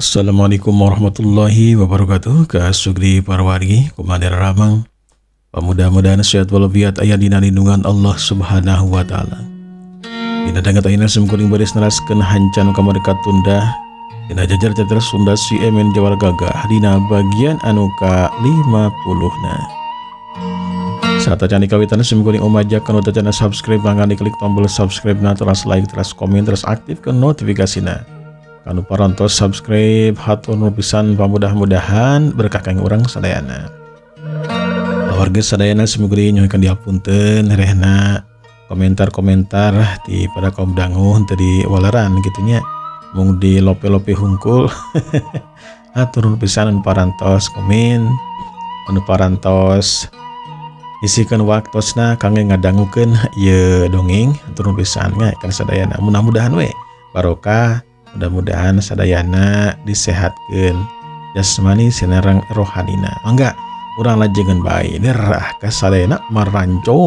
Assalamualaikum warahmatullahi wabarakatuh. Kasugri parwargi kumadir ramang mudah-mudahan sehat walafiat aya dina lindungan Allah subhanahu wa ta'ala. Dina dangat ayeuna sumkuring baris neraskeun hancan ka dekat tunda dina jajar jajar Sunda Ciemen Jawar Gagah dina bagian anu ka 50na. Saat acan kawitan sumkuring umaja kanu teu subscribe mangga diklik tombol subscribe na terus like terus komen terus aktifkeun notifikasina. Kanu parantos subscribe hatur nu pisan pamudah-mudahan berkah kangge urang sadayana. Warga sadayana sumugri nyoekeun diapunten rehna komentar-komentar di pada kaum dangu teu diwaleran gitunya mung di lope-lope hungkul. Hatur nu pisan parantos komen anu parantos isikeun waktosna kangge ngadangukeun ieu dongeng hatur nu pisan kan sadayana mudah-mudahan we barokah. Mudah-mudahan sadayana disehatkeun jasmani sinareng rohanina. Mangga urang lajengan bae derah ka sadayana maranco.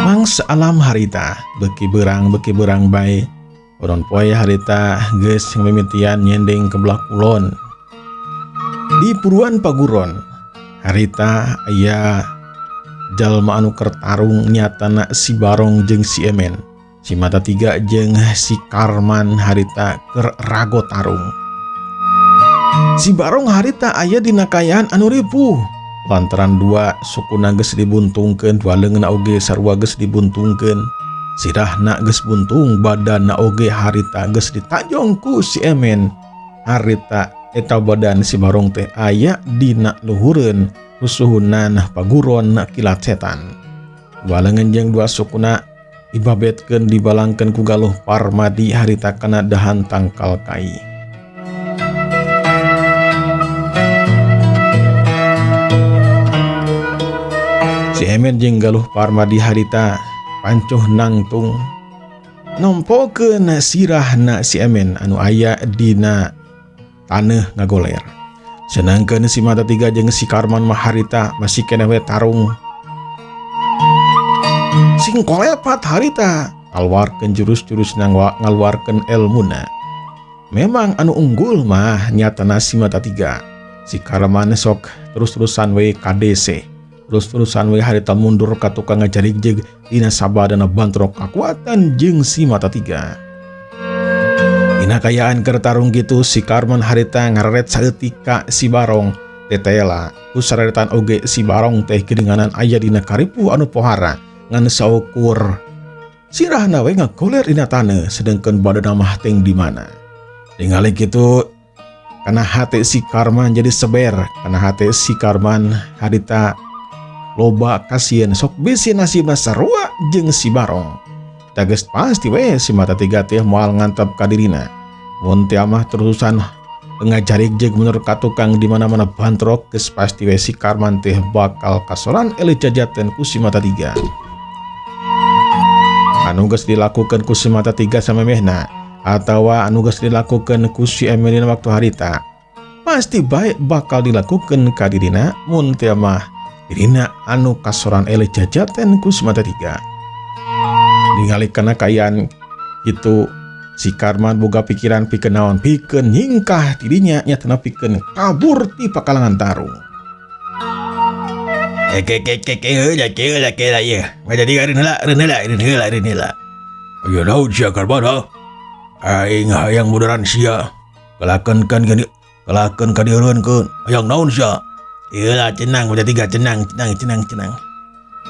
Mangsa alam harita beki berang bae. Odon poe harita geus mimitian nyendeng ke belah kulon. Di Puruan Paguron harita aya jalma anu kertarung nyatana si Barong jeung si Emen, si Mata Tiga jeung si Karman harita keur rago tarung. Si Barong harita aya dina kayaan anu ripuh lantaran dua sukuna geus dibuntungkeun, dua leungeunna oge sarua geus dibuntungkeun, sirahna geus buntung, badanna oge harita geus ditajong ku si Emen. Harita eta badan si Barong teh aya dina luhureun rusuhunan paguron kilat setan. Dua leungeun jeung dua sukuna ibabetkeun dibalangkeun ku Galuh Parmadi harita kana dahan tangkal kai. Si Emen jeung Galuh Parmadi harita pancuh nangtung nompokeun sirahna si Emen anu aya dina taneuh ngagoler. Senangkeun si Mata Tiga jeung si Karman mah harita masih keneh we tarung. Sing kolepat harita ngaluarkeun jurus-jurus ngaluarkeun elmuna. Memang anu unggul mah nyatana si Mata Tiga. Si Karman sok terus-terusan we KDC. Terus-terusan we harita mundur ka tukang ngajarig-jeg dina sabadana bantrok kakuatan jeung si Mata Tiga. Dina kayaan keur tarung gitu si Karman harita ngareret saeutika si Barong tetela ku sareretan oge si Barong teh geuninganan aya dina karipu anu pohara ngan saukur sirahna we ngagoler dina taneuh sedengkeun badanna mah teng di mana. Ningali kitu kana hate si Karman jadi seber, kana hate si Karman harita loba kasieun sok bisi nasibna sarua jeung si Barong. Dages pasti we si Mata Tiga teh moal ngantep ka dirina. Mun teh mah terusan ngajarig-jeg mundur ka tukang di mana-mana bantrok geus pasti we si Karman teh bakal kasoran ele jajaten ku si Mata Tiga. Anu geus dilakukeun ku si Mata Tiga samemehna atawa anu geus dilakukeun ku si Emen dina waktu harita pasti bae bakal dilakukeun ka dirina mun teh mah dirina anu kasoran ele jajaten ku si Mata Tiga. Ningali kana kayaan itu si Karman boga pikiran pikeun naon, pikeun nyingkah dirinya nyatana pikeun kabur ti pakalangan tarung. Ayo naon sia Karman ha? Aing hayang mudaran sia. Kalakeun kan gini, kalakeun ka dieureunkeun. Hayang naon sia? Ieu lah cenang Mata Tiga cenang.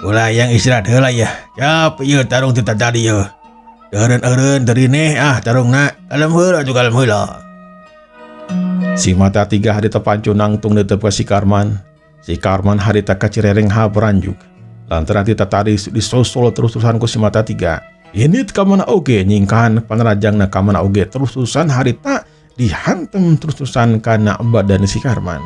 Ulah yang istirahat heula ya. Cap ieu tarung teu tadi ieu. Eureun terineh tarungna kalem heula. Si Mata Tiga harita pancu nangtung netep ka si Karman. Si Karman harita kacirereng habranjuk. Lantaran tita tadi disosol terus-terusan ku si Mata Tiga. Init ka mana oge nyingkahan panerajangna ka mana oge terus-terusan harita dihantem terus-terusan kana badan si Karman.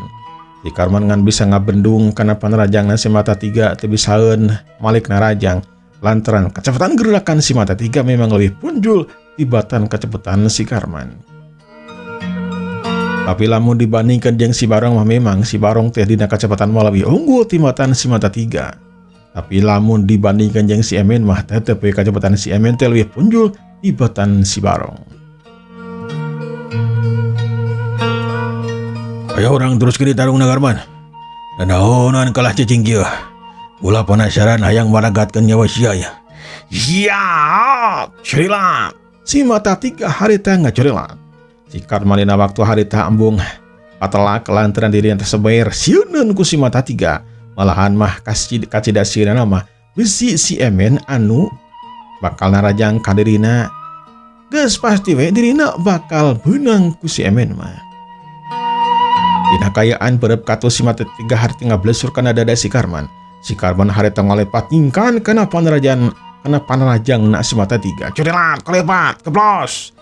Si Karman ngan bisa ngabendung karena panerajangna si Mata Tiga teu bisaeun malik narajang lantaran kecepatan gerakan si Mata Tiga memang lebih punjul tibatan kecepatan si Karman. Tapi lamun dibandingkan jeung si Barong mah memang si Barong teh dina kecepatan mah lebih unggul timatan si Mata Tiga. Tapi lamun dibandingkan jeung si Emen mah tetep we kacepatan si Emen teh leuwih punjul tibatan si Barong. Aya orang terus kini tarungna Karman. Naonan kalah cicing kieu. Ulah penasaran hayang maragatkeun nyawa sia ya. Ya, cerilat. Si mata 3 harita ngacerilat. Si Karman dina waktu harita embung patelak lantaran diri yang tersebair sieuneun ku si mata 3. Malahan mah kacidasieuna mah besi si Emen anu bakal narajang ka dirina. Geus pasti we dirina bakal beunang ku si Emen mah. Dina kayaan berep katus si mata 3 harti ngablesur kana dada si Karman. Si Karman harita ngalepat nyingkan kana panarajang na si mata 3. Codelat, kalepat, keblos.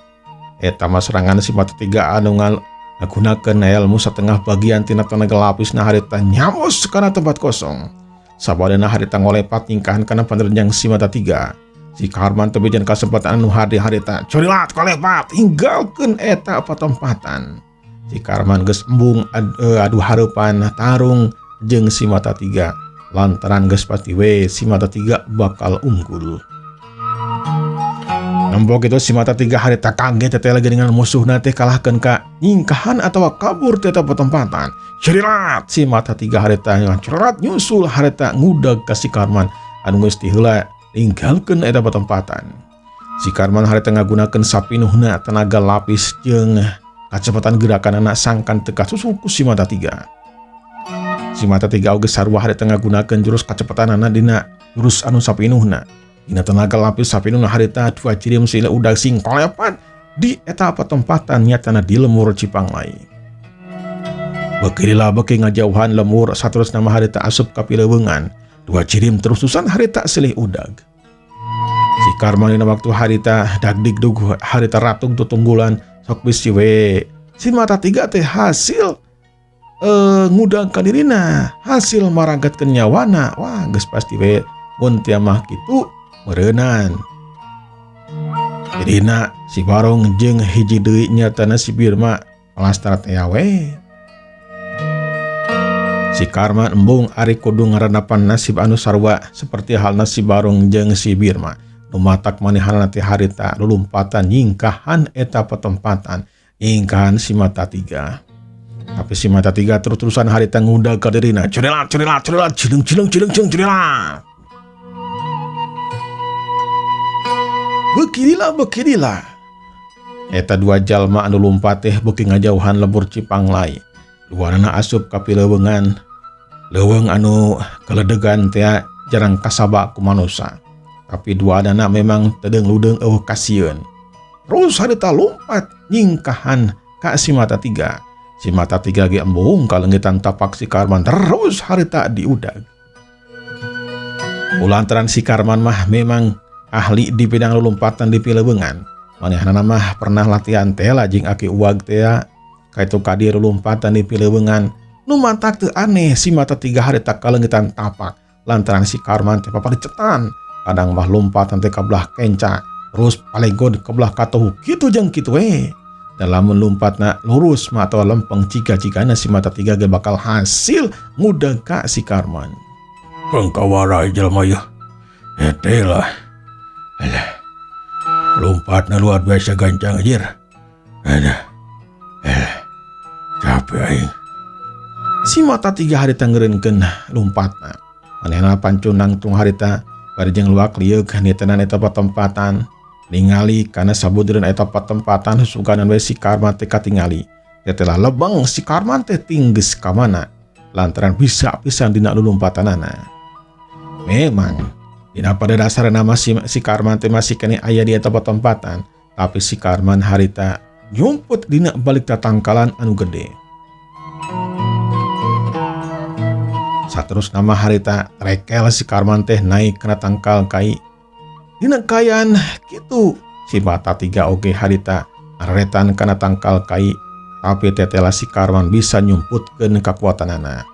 Eta mah serangan si mata 3 anu ngagunakeun ilmu satengah bagian tina tenaga lapisna harita nyamos kana tempat kosong. Sabadana harita ngolepat nyingkahan kana panarajang si mata 3. Si Karman teu bejan kasempatan anu hade harita. Codelat, kalepat, tinggalkeun eta patempatan. Si Karman geus embung adu hareupan tarung jeung si mata 3. Lantaran geus pasti we si mata 3 bakal unggul. Nembok itu si mata 3 harita kaget teteh lagi dengan musuhna teh kalahkeun ka nyingkahan atawa kabur teh patempatan. Cerilat si mata 3 harita cerilat nyusul harita ngudag ka si Karman anu geus ti heula ninggalkeun eta patempatan. Si Karman harita ngagunakeun sapinuhna tenaga lapis jeung kacepatan gerakan anak sangkan teu kasusul ku si mata 3. Si mata 3 oge sarua harita ngagunakeun jurus kacepatanana dina jurus anu sapinuhna. Dina tenaga lapis sapinuhna harita dua cirim sila udag sing kolepat di eta patempatan nyatana di lemur Cipanglai. Beukirila beuki ngajauhan lemur saterusna mah harita asup ka pileuweungan. Dua cirim terususan harita silih udag. Si Karman dina waktu harita dagdigdug harita ratug tutunggulan sok bisi we. Si mata 3 teh hasil ngudag ka dirina, hasil maragatkeun nyawana. Wah, geus pasti we mun tia mah kitu meureunan. Dirina si Barong jeung hiji deui nyatana si Birma palastar teh we. Si Karman embung ari kudu ngarandapan nasib anu sarua seperti halna si Barong jeung si Birma. Nu matak manehana teh harita lulumpatan nyingkahan eta patempatan nyingkahan si mata 3. Tapi si mata 3 terus-terusan harita ngudag ka dirina. Codelat, cileng codelat. Bekirilah. Eta 2 jalma anu lumpat teh beuki ngajauhan lembur Cipanglai. Duanana asup ka pileuweungan. Leuweung anu kaledegan teh jarang kasaba ku manusia. Tapi duanana memang tedeung ludeung eueuh kasieun. Terus harita lompat nyingkahan ka si mata 3. Si mata 3 ge embung ka leungitan tapak si Karman terus harita diudag. Ulantaran si Karman mah memang ahli di bidang lulumpatan di pileuweungan. Manehna mah pernah latihan teh lajeng aki uwag teh kaitu kadi lulumpatan di pileuweungan. Nu mantak teu aneh si mata 3 harita ka leungitan tapak lantaran si Karman teh paparicetan. Kadang mah lompatan teh ka belah kenca, terus palegod ke belah katuhu kitu jeung kitu we. Dan lamun lompatna lurus mah atawa lempeng ciga-cigana si mata 3 ge bakal hasil ngudag ka si Karman. Pengkawarai jalma ya. Etelah. Alah. Lompatna luar biasa gancang anjir. Aduh. Capek aing. Si mata 3 harita ngeureunkeun lompatna. Manehna pancunang tung harita bari jeung luak lieu kanitenan eta patempatan ningali kana sabudeureuh eta patempatan suganan we si Karman teh katingali. Setelah lebeng si Karman teh tinggeus ka mana lantaran bisa pisan dina lulumpatanana. Memang dina pada dasarna nama si Karman teh masih kene aya di eta patempatan, tapi si Karman harita nyumput dina balik tatangkalan anu gede. Saterus nama harita rekel si Karman teh naik kena tangkal kai. Dina kayan kitu si mata 3 oge harita aretan kana tangkal kai, tapi tetela si Karman bisa nyumputkeun kakuatanana.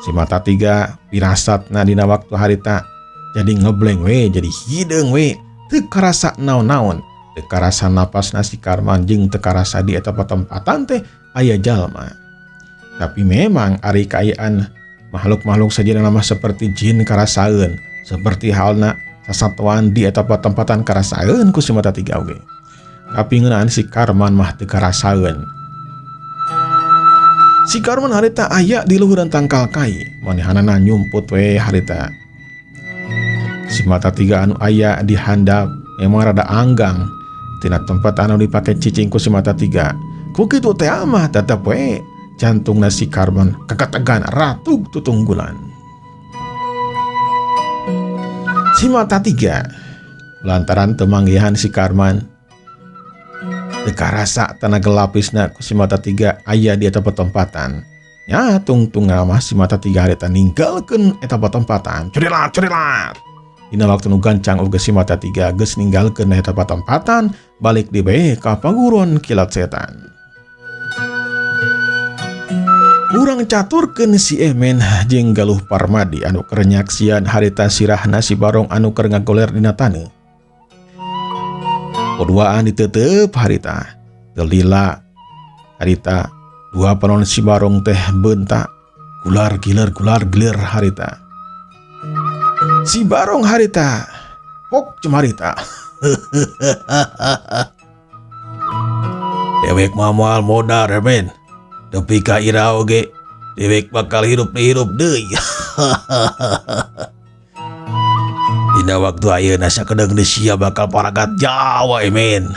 Si mata 3 pirasatna dina waktu harita jadi ngebleng we, jadi hideung we, teu karasa naon-naon, teu karasa napasna si Karman jeung teu karasa di eta patempatan teh aya jalma. Tapi memang ari kaayaan makhluk-makhluk saja nama seperti jin karasaeun seperti halna sasatuan di eta tempatan karasaeun ku si mata tiga oge. Tapi ngeunaan si Karman mah teu karasaeun. Si Karman harita aya di luhuran tangkal kai, manehanana nyumput we harita. Si mata tiga anu aya di handap memang rada anggang tina tempat anu dipake cicing ku si mata tiga. Ku kitu teh mah tetep we jantungna si Karman kakategan ratug tutunggulan. Si mata tiga lantaran temanggihan si Karman teu karasa tenaga lapisna ku si mata tiga aya di eta tempatan. Ya tungtung mah si mata tiga harita ninggalkeun eta tempatan. Curilat. Dina waktu nu gancang uga si mata tiga geus ninggalkeun eta tempatan balik di bae ka paguron kilat setan. Urang caturkeun si Emen jeung Galuh Parmadi anu keur nyaksian harita sirahna si Barong anu keur ngagoler dina taneuh. Kuduaan diteuteup harita. Teu lila harita dua panon si Barong teh beuntak gular giler harita. Si Barong harita pok cemarita. Dewek mamual modal remen. Tapi ka ira oge dewek bakal hirup deui. Dina waktu ayeuna sakedeung deui sia bakal paragat Jawa emen.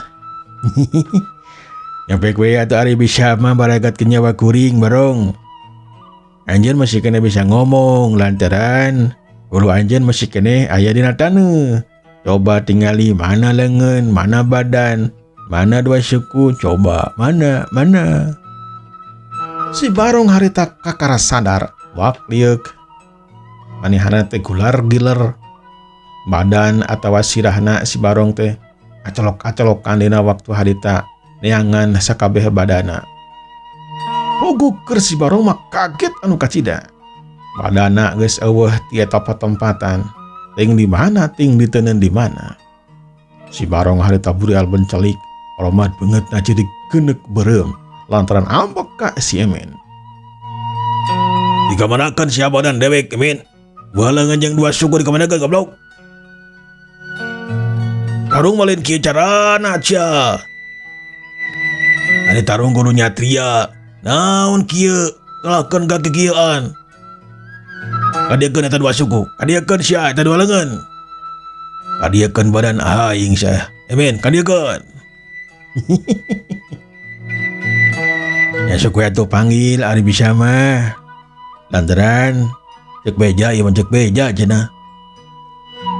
Nyampe we atuh ari bisa mah baragat ke nyawa kuring Barong. Anjeun masih kena bisa ngomong lantaran ulu anjeun masih kene aya dina taneuh. Coba tingali mana leungeun, mana badan, mana dua suku, coba mana. Si Barong harita kakara sadar wak liuk manehana teh gular giler badan atawa sirahna si Barong teh acolok-acolokan dina waktu harita neangan sakabeh badana. Poguk keur si Barong mah kaget anu kacida. Badana geus eueuh ti eta tempatan. Ting di mana ting diteuneun di mana. Si Barong harita burial bencelik oromat beungeutna jadi geuneuk beureum lantaran ambek ka si Emen. Dikamanakan si Abadan dewek Emen. Walangan yang dua suku dikamanakan goblok. Tarung malin kieu carana cia. Ari tarung kudu nyatria. Naon kieu? Telakeun ka kieuan. Kadiekeun eta dua suku. Kadiekeun sia eta dua leungeun. Kadiekeun badan aing sia. Emen, kadiekeun. Ya suku atuh panggil ari bisa mah. Lantaran cek beja ieu cek beja cenah.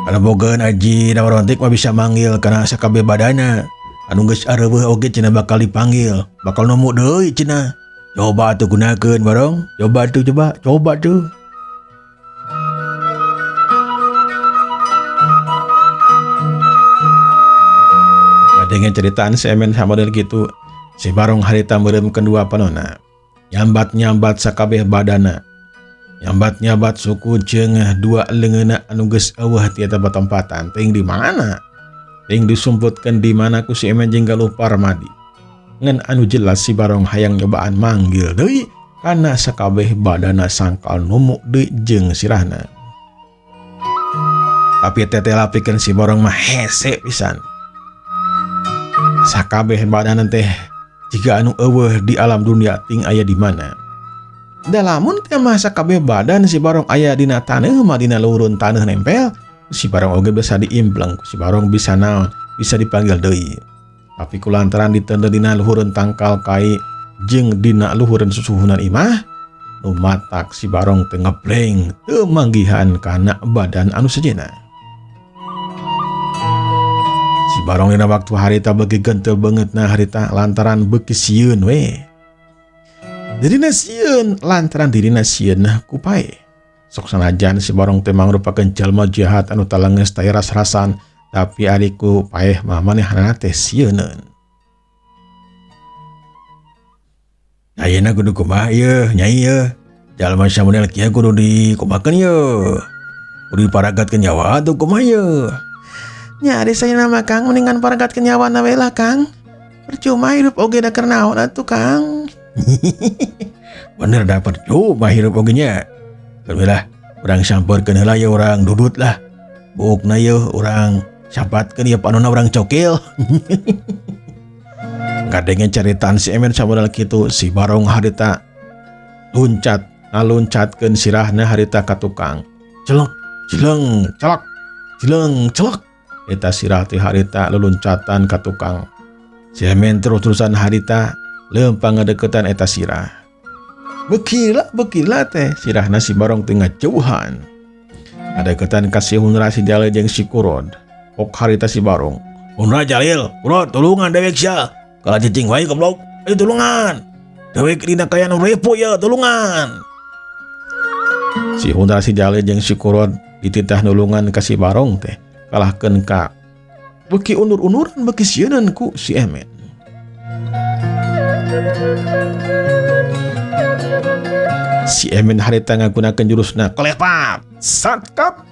Kana bogeun aji dawarontik mah bisa manggil kana sakabeh badana. Anu geus areueuh oge cenah bakal dipanggil, bakal nemu deui cenah. Coba atuh gunakeun Barong. Coba tuh. Dengan ceritaan si Emen sama model gitu, si Barong harita meureum kedua panonna. Nyambat sakabeh badana. Nyambat suku jeung dua leungeunna anu geus eueuh ti eta tempatan. Ting di mana? Ting disumputkeun di mana ku si Emen jeung Galuh Parmadi. Ngan anu jelas si Barong hayang nyobaan manggil deui kana sakabeh badana sangkal numu deui jeung sirahna. Tapi teteh lapikeun si Barong mah hese pisan. Sakabeh badana teh jika anu eueuh di alam dunia ting aya di mana. Da lamun teh mah sakabeh badan si Barong aya dina taneuh mah dina luhurun taneuh nempel, si Barong oge bisa diimpleng, si Barong bisa naon, bisa dipanggil deui. Tapi kulantaran diteu dina luhurun tangkal kai jeung dina luhurun susuhunan imah, nu matak si Barong teh ngebleng teu manggihan kana badan anu sejenna. Si Barong dina waktu harita beuki genteul beungeutna harita lantaran beuki sieun we. Dirina sieun lantaran dirina sieun ku pae. Sok sanajan si Barong teh mangrupakeun jalma jahat anu talengeus teu ras-rasan, tapi ari ku paeh mah manehanana teh sieuneun. Ayeuna kudu kumaha ieu, Nyai ieu? Jalma samodel kieu kudu dikumakeun ieu. Kudu diparagatkeun nyawa atuh kumaha ieu? Nya ari saya nama Kang mendingan paragatkeun nyawana we lah Kang. Percuma hidup oge da keur naon atuh Kang. Bener da percuma hidup oge nya. Keur urang sampeurkeun heula ya urang dudut lah. Bukna yeuh urang sapatkeun ieu panonna urang cokil. Gadengen caritaan si Emen sabodal kitu si Barong harita ngaluncatkeun sirahna harita ka tukang. Celek, cileng, celak, cileng, celak. Eta sirah teh harita leluncatan ka tukang. Si Emen terus-terusan harita leumpang ngadeukeutan eta sirah. Bekila teh sirahna si Barong teh ngajauhan. Ngadeukeutan ka si Hunra si Jalil jeung si Kurod. Pok harita si Barong. Hunra Jalil, Kurod tulungan dewek sia. Kalau cicing wae goblok, ayo tulungan. Dewek dina kaya nu repo ya, tulungan. Si Hunra si Jalil jeung si Kurod dititah nulungan ka si Barong teh. Kalahkeun ka beuki undur-unduran beuki sieun ku si Emen. Si Emen harita ngagunakeun jurusna kolepat, satkap.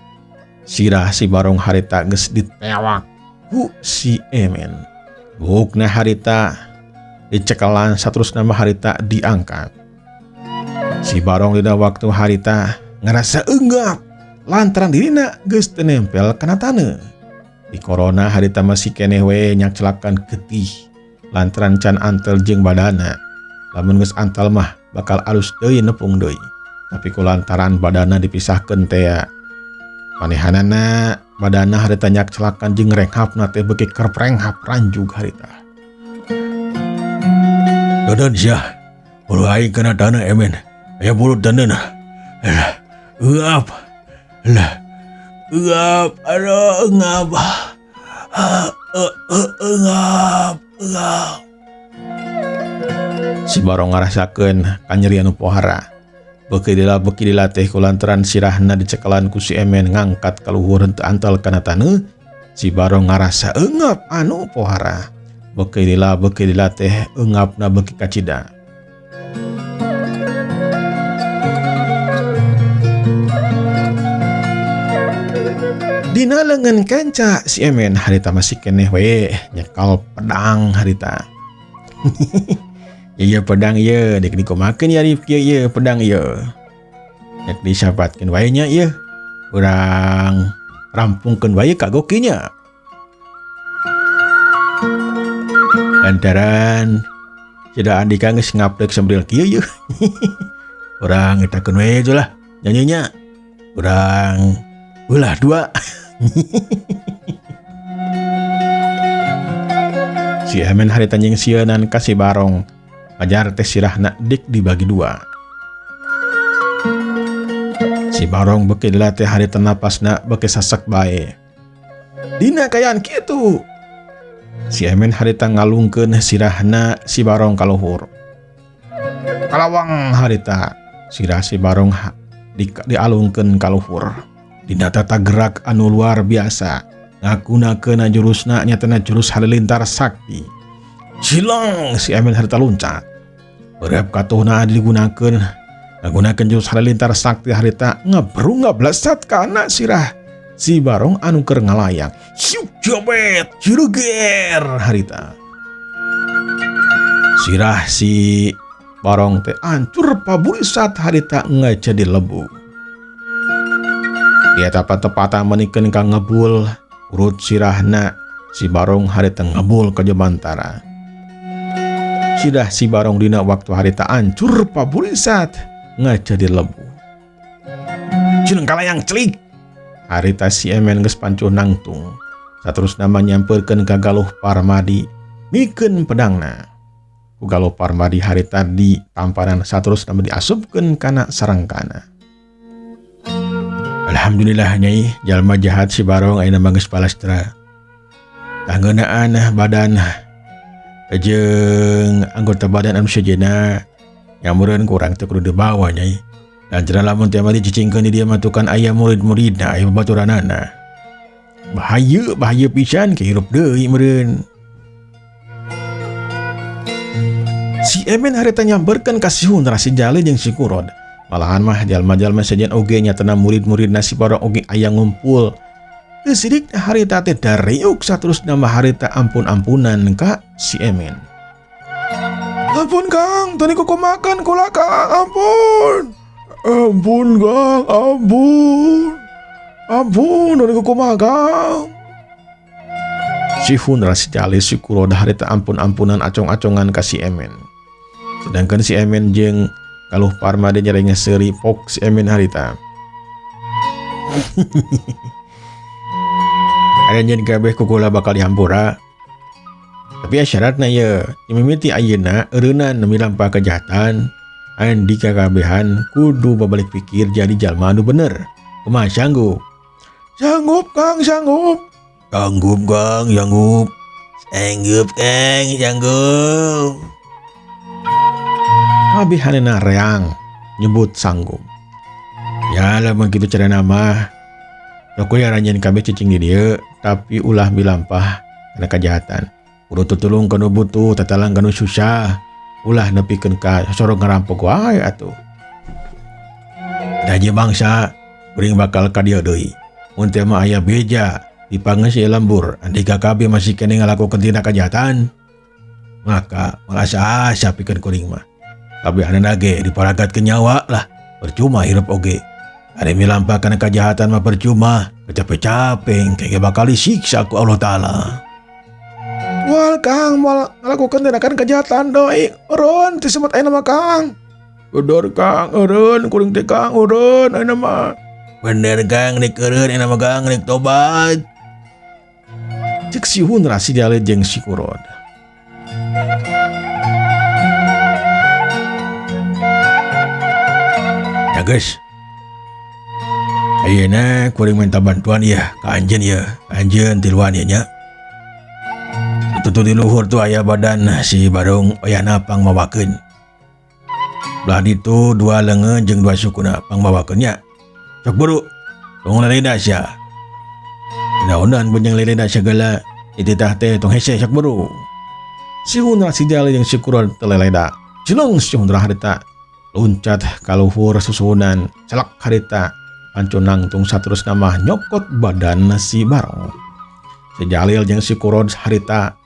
Sirah si Barong harita geus ditewak ku si Emen. Bukna harita dicekelan saterusna mah harita diangkat. Si Barong dina waktu harita ngerasa enggap lantaran dirina geus teu nempel kana taneuh. Di corona harita masih keneh we nyacelakan getih lantaran can antel jeung badana. Lamun geus antal mah bakal alus deui nepung deui. Tapi ku lantaran badana dipisahkeun teh manehanana badana harita nyacelakan jeung renghapna teh beuki kerprenghap ranjug harita. Dadan sia, bulu aing kana taneuh Emen. Aya bulu taneuhna. Uap. Lah, uap, aduh, ngap, ngap. Si Barong ngarasakeun kanyerian pohara. Beuki dila teh kulantaran sirahna dicekelan ku si Emen ngangkat ka luhur henteu antal kana taneuh. Si Barong ngarasa eungap anu pohara. Beuki dila teh eungapna beuki kacida. Dina leungeun kenca si Emen harita masih keneh we nyekal pedang harita. Ieu pedang ieu dek dikomakeun ya Rifki ieu pedang ieu. Nek disapatkeun wae nya ieu. Urang rampungkeun wae kagokinya. Lantaran Cida Andika geus ngaplek sambil kieu ieu. Urang ngetakeun wae lah nyanyinya. Urang ulah dua. Si Emen harita jeung sieunan ka si Barong ajar teh sirahna dik dibagi dua. Si Barong beuki dilatih harita napasna beuki sasek bae. Dina kayaan kitu si Emen harita ngalungkeun sirahna si Barong ka luhur. Kalawang harita sirah si Barong dialungkeun ka luhur. Dina tata gerak anu luar biasa ngagunakeun jurusna nyatana jurus halilintar sakti. Cileng si Emen harita loncat. Beureup katuhna digunakeun ngagunakeun jurus halilintar sakti harita ngebrung-ngeblesat kana sirah si Barong anu keur ngalayang. Hiu jobet juruger harita. Sirah si Barong teh ancur paburisat harita ngajadi lebu. Dia tepat-tepatan menikeun ka ngebul urut sirahna si Barong harita ngebul ka jebantara. Sidah si Barong dina waktu harita ancur paburisat ngajadi lebu. Cieun kalayang celik. Harita si Emen geus pancuh nangtung. Saterusna nyampeurkeun ka Galuh Parmadi mikeun pedangna. Ku Galuh Parmadi harita di tamparan saterusna diasupkeun kana sarangkana. Alhamdulillah Nyai, jalma jahat si Barong ayeuna mah geus palastra. Kanggeunaan badan jeung anggota badan anu sejenna nyamureun kurang teu kudu dibawa Nyai. Lantaran lamun teh mah dicicingkeun di dieu mah tukan aya murid-muridna aya babaturanana. Bahaya pisan ke hirup deui meureun. Si Emen harita nyamperkeun ka si Hunra si Jalil jeung si Kurod. Malahan mah jalma-jalma sejen oge nyatana murid-muridna si Barong oge aya ngumpul. Teu sidik harita teh dariuk saterusna mah harita ampun-ampunan ka si Emen. Ampun Kang, tadi kumakan kula Kang, ampun. Ampun Kang, ampun. Ampun, udah kumaha Kang. Si Hunra si Jalil si Kurod harita ampun-ampunan acong-acongan ka si Emen. Sedangkan si Emen jeung Galuh Parmadi nyerengnya seri pok si Emen harita. Ada nyen kabeh kukula bakal dihampura. Tapi syaratna ya, mimiti ayeuna eureunana milampah kejahatan, andi kakabehan kudu babalik pikir jadi jalma anu bener. Kumaha sanggup? Sanggup Kang, sanggup. Sanggup Kang, sanggup. Sanggup Kang, sanggup. Kabehanana reang nyebut sanggup. Ya lamun kitu carana mah. Pokoknya ranjeun kabeh cicing di dieu, tapi ulah milampah kana kejahatan. Kudu tutulung kanu butuh, tatalang kanu susah. Ulah nepikeun ka sorong ngarampok wae atuh. Da ieu bangsa kuring bakal ka dieu deui. Mun teh mah aya beja dipangeus ieu lembur, andika kabeh masih keneh ngalakokeun tindak kejahatan, maka asa-asa pikeun kuring mah. Kabehanana ge diparagatkeun nyawa lah, percuma hirup oge. Ada milampah kana kejahatan mah percuma, capek-capek kayak bakal disiksa ku Allah Ta'ala. Wal Kang, mal ngalakukan tindakan kejahatan doi, urun disemut ayeuna mah Kang. Bener Kang, urun kuring teh Kang, urun ayeuna mah. Bener Kang, nek urun ayeuna mah Kang, nek tobat. Cek si Hunra si Jalil jeung si Kurod. Ya guys, ayeuna kuring minta bantuan ya ka anjeun ya, anjeun tiluan ya nya. Tutu di luhur tu aya badan si Barong oyana pangmawakeun. Belah ditu dua leungeun jeung dua sukuna pangmawakeun nya. Sok buru, tong laleda sia. Naonan beunjang laleda segala, itu tah teh tong hese sok buru. Si Hunra si Jalil jeung si Kurod teu laleda. Jeleng si Hunra harita loncat ka luhur susuhunan, celak harita pancun nangtung saterus nama nyokot badan si Barong. Si Jalil jeung si Kurod harita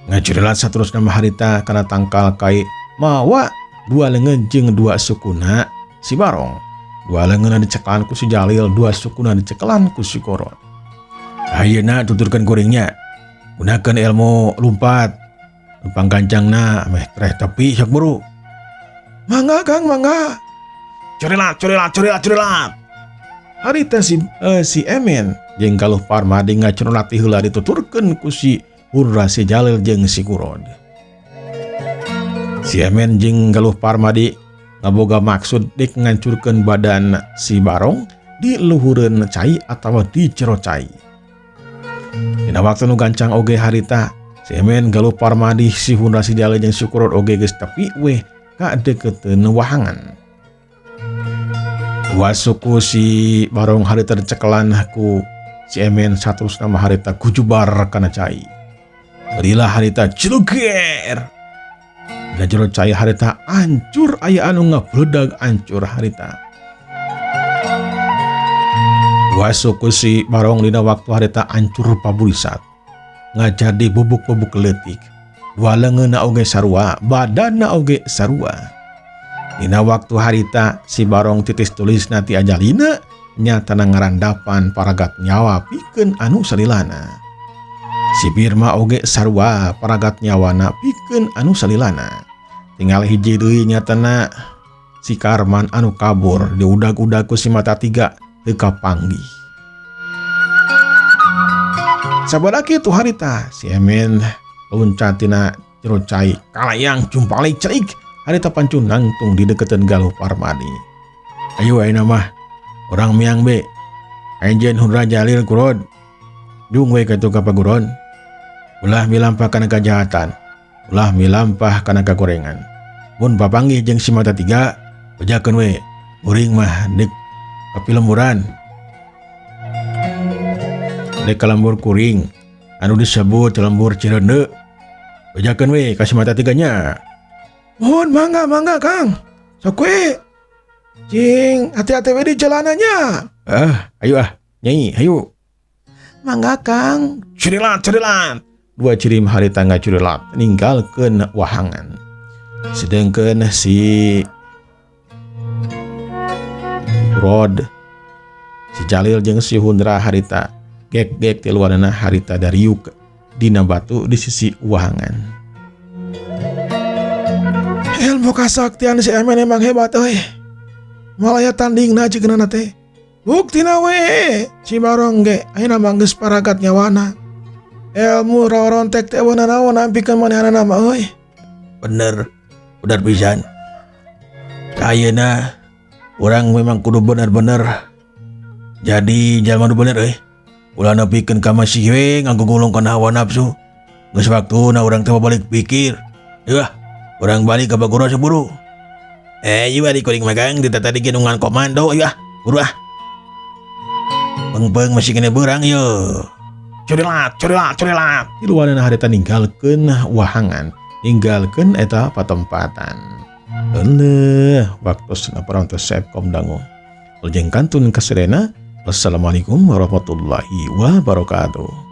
ngajurilat saterus nama harita karena tangkal kai mawa dua leungeun jeung dua sukuna si Barong. Dua leungeun diceklan ku si Jalil, dua sukuna diceklan ku si Kurod. Ayeuna tuturkeun kuringnya, gunakeun ilmu lumpat. Numpang gancangna meh kreh tepi sok buru. Mangga Kang, mangga. Curilat. Harita si Emen jeung Galuh Parmadi ngacurulati heula dituturkeun ku si Hunra si Jalil jeung si Kurod. Si Emen jeung Galuh Parmadi ngaboga maksud dik ngancurkeun badan si Barong di luhureun cai atawa di jero cai. Dina waktu nu gancang oge harita, si Emen Galuh Parmadi si Hunra si Jalil jeung si Kurod oge geus tepi weh ka deketeun wahangan. Dua suku si Barong harita dicekelan ku si Emen saterus nama harita kujubar kana cai. Berilah harita ciluger. Da jero cai harita hancur aya anu ngabledag hancur harita. Dua suku si Barong dina waktu harita hancur paburisat. Ngajadi bubuk-bubuk leutik. Dua leungeunna oge sarua, badanna oge sarua. Dina waktu harita si Barong titis tulis nanti ajalina nyatana ngarandapan paragat nyawa pikeun anu salilana. Si Birma oge sarua paragat nyawana pikeun anu salilana. Tinggal hiji deui nyatana si Karman anu kabur diudag-udag ku si mata tiga teu kapanggih. Sabada kitu harita si Emen loncat tina jero cai kalayang cumpalik cerik. Harita pancun nangtung di deketan Galuh Parmadi. Ayo ayeuna mah orang miang be. Anjeun Hunra Jalil Kurod. Jung we katu ka paguron. Ulah milampah kana kajahatan. Ulah milampah kana kagorengan. Mun papanggih jeung si mata tiga, bejakeun we. Uring mah dek kapilemburan. Dek kalembur kuring anu disebut lembur Cirende. Bejakeun we ka si mata tiganya. Mohon mangga Kang. Sok we. Cing, hati-hati we di jalanannya. Ayo Nyai, ayo. Mangga Kang. Curilat. Dua cirim harita ngacurilat ninggalkeun wahangan. Sedengkeun si Kurod Si Jalil jeung si Hundra harita gek-gek ti luarna harita dariuk dina batu di sisi uahangan. Ilmu kasaktian si Emen emang hebat euy. Malaya tandingna ceugeunana teh. Buktina we si Barong ge ayeuna mah geus paragat nyawana. Ilmu rorontek teh naon ampikeun manehna mah euy. Bener pisan. Ayeuna urang memang kudu bener-bener. Jadi jalma nu bener euy. Ulah nepikeun ka masih we nganggo gulung kana hawa nafsu. Geus waktuna urang teh balik pikir. Yeuh, urang balik ka Bagoro saburu. Ieu bari kuring magang di tadi ginungan komando yeuh, buru ah. Peung masih kene beurang yeuh. Curilat. Di luarna harita ninggalkeun wahangan, ninggalkeun eta patempatan. Euleuh, waktosna parantos Saipkom dangu. Lajeng kantun kaserena. Wassalamualaikum warahmatullahi wabarakatuh.